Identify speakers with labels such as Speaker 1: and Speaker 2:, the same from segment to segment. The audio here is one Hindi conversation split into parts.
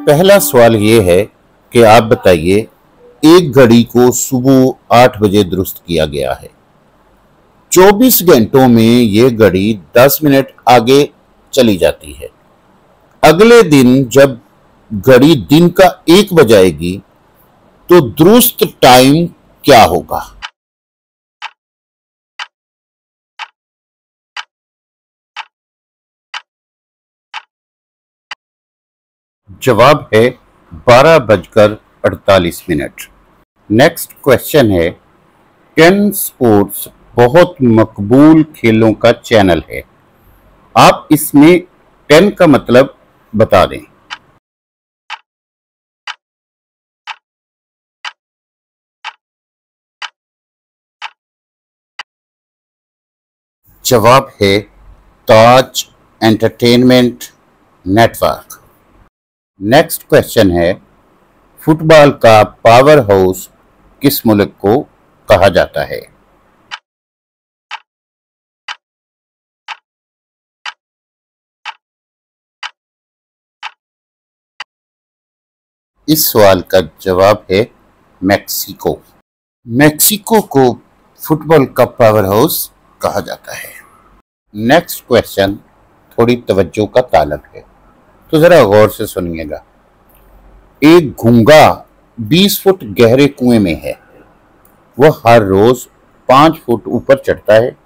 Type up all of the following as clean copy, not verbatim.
Speaker 1: पहला सवाल ये है कि आप बताइए, एक घड़ी को सुबह 8 बजे दुरुस्त किया गया है। 24 घंटों में ये घड़ी 10 मिनट आगे चली जाती है। अगले दिन जब घड़ी दिन का 1 बजाएगी तो दुरुस्त टाइम क्या होगा? जवाब है 12:48। नेक्स्ट क्वेश्चन है, टेन स्पोर्ट्स बहुत मकबूल खेलों का चैनल है। आप इसमें 10 का मतलब बता दें। जवाब है ताज एंटरटेनमेंट नेटवर्क। नेक्स्ट क्वेश्चन है, फुटबॉल का पावर हाउस किस मुल्क को कहा जाता है? इस सवाल का जवाब है मेक्सिको। मेक्सिको को फुटबॉल का पावर हाउस कहा जाता है। नेक्स्ट क्वेश्चन थोड़ी तवज्जो का तालब है, तो जरा गौर से सुनिएगा। एक घूंगा 20 फुट गहरे कुएं में है। वह हर रोज 5 फुट ऊपर चढ़ता है,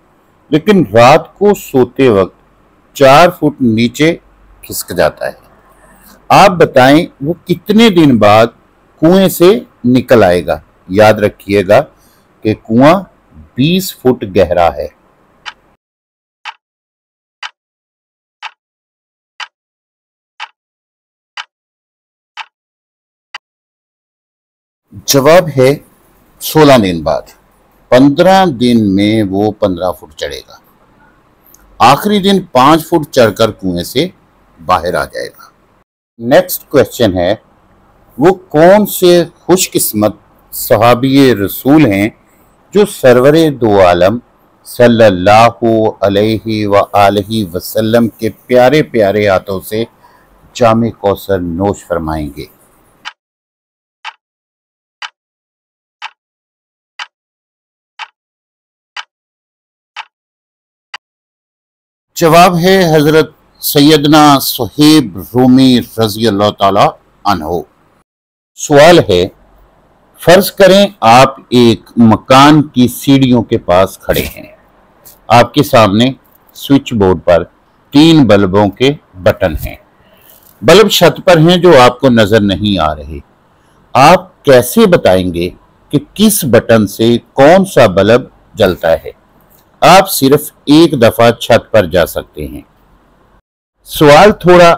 Speaker 1: लेकिन रात को सोते वक्त 4 फुट नीचे खिसक जाता है। आप बताएं वो कितने दिन बाद कुएं से निकल आएगा? याद रखिएगा कि कुआं 20 फुट गहरा है। जवाब है 16 दिन बाद। 15 दिन में वो 15 फुट चढ़ेगा। आखिरी दिन 5 फुट चढ़कर कुएं से बाहर आ जाएगा। नेक्स्ट क्वेश्चन है, वो कौन से खुशकिस्मत सहाबी रसूल हैं जो सरवरे दो आलम सल्लल्लाहु अलैहि व आलिहि वसल्लम के प्यारे प्यारे हाथों से जामे कौसर नोश फरमाएंगे? जवाब है हजरत सैयदना सुहेब रूमी रजी अल्लाह ताला अन्हो। सवाल है, फर्ज करें आप एक मकान की सीढ़ियों के पास खड़े हैं। आपके सामने स्विच बोर्ड पर 3 बल्बों के बटन हैं। बल्ब छत पर हैं जो आपको नजर नहीं आ रहे। आप कैसे बताएंगे कि किस बटन से कौन सा बल्ब जलता है? आप सिर्फ एक दफा छत पर जा सकते हैं। सवाल थोड़ा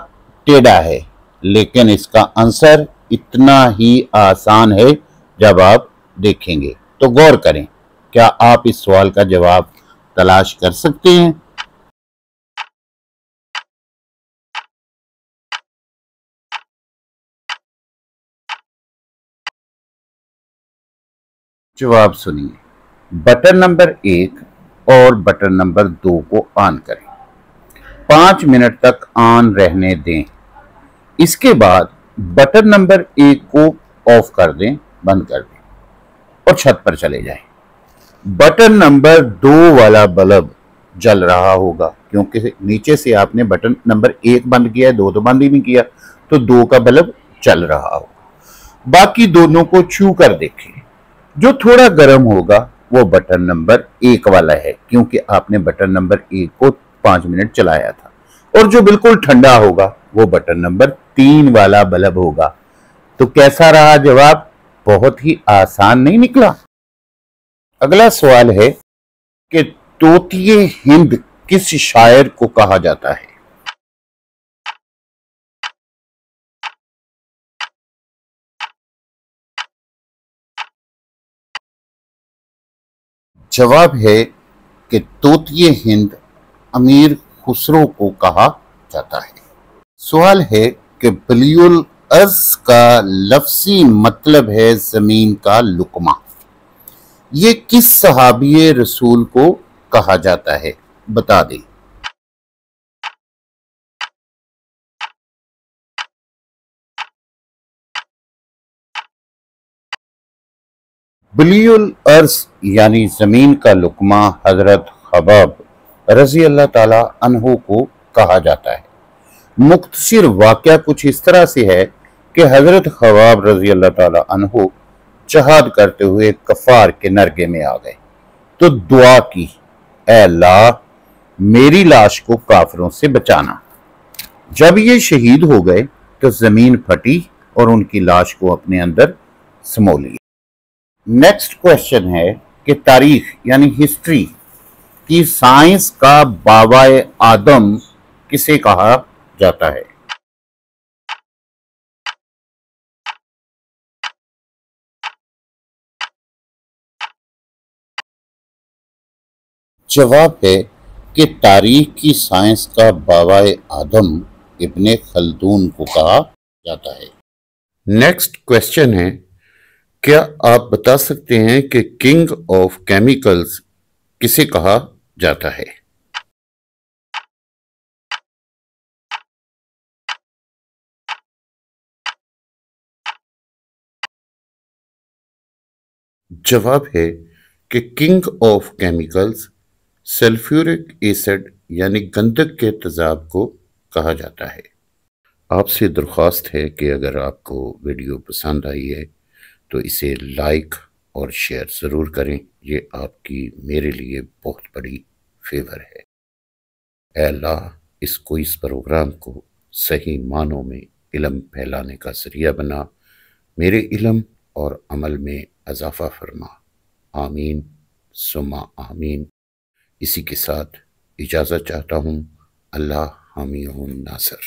Speaker 1: टेढ़ा है, लेकिन इसका आंसर इतना ही आसान है जब आप देखेंगे। तो गौर करें, क्या आप इस सवाल का जवाब तलाश कर सकते हैं? जवाब सुनिए। बटन नंबर 1 और बटन नंबर 2 को ऑन करें। 5 मिनट तक ऑन रहने दें। इसके बाद बटन नंबर 1 को ऑफ कर दें, बंद कर दें और छत पर चले जाएं। बटन नंबर 2 वाला बल्ब जल रहा होगा, क्योंकि नीचे से आपने बटन नंबर 1 बंद किया है, 2 तो बंद ही नहीं किया, तो 2 का बल्ब चल रहा होगा। बाकी दोनों को छू कर देखें। जो थोड़ा गर्म होगा वो बटन नंबर 1 वाला है, क्योंकि आपने बटन नंबर 1 को 5 मिनट चलाया था। और जो बिल्कुल ठंडा होगा वो बटन नंबर 3 वाला बल्ब होगा। तो कैसा रहा जवाब? बहुत ही आसान नहीं निकला? अगला सवाल है कि तोतिए हिंद किस शायर को कहा जाता है? जवाब है कि तोतिए हिंद अमीर खुसरो को कहा जाता है। सवाल है कि बलियुल अर्ज का लफ्जी मतलब है जमीन का लुकमा। ये किस सहाबी रसूल को कहा जाता है? बता दें। बलीउल अर्ज यानी जमीन का लुकमा हजरत खबाब रजी अल्लाह ताला अन्हु को कहा जाता है। मुख्तसर वाक़या कुछ इस तरह से है कि हजरत खबाब रजी अल्लाह ताला अन्हु जहाद करते हुए कफार के नरगे में आ गए तो दुआ की, ऐ अल्लाह मेरी लाश को काफिरों से बचाना। जब ये शहीद हो गए तो जमीन फटी और उनकी लाश को अपने अंदर समो लिया। नेक्स्ट क्वेश्चन है कि तारीख यानी हिस्ट्री की साइंस का बाबाए आदम किसे कहा जाता है? जवाब है कि तारीख की साइंस का बाबाए आदम इब्ने खल्दून को कहा जाता है। नेक्स्ट क्वेश्चन है, क्या आप बता सकते हैं कि किंग ऑफ केमिकल्स किसे कहा जाता है? जवाब है कि king of chemicals sulphuric acid यानी गंधक के तेजाब को कहा जाता है। आपसे दरख्वास्त है कि अगर आपको वीडियो पसंद आई है तो इसे लाइक और शेयर ज़रूर करें। ये आपकी मेरे लिए बहुत बड़ी फेवर है। ऐ अल्लाह इस प्रोग्राम को सही मानों में इल्म फैलाने का ज़रिया बना, मेरे इल्म और अमल में इजाफ़ा फरमा। आमीन सुम्मा आमीन। इसी के साथ इजाज़त चाहता हूँ। अल्लाह हामी नासर।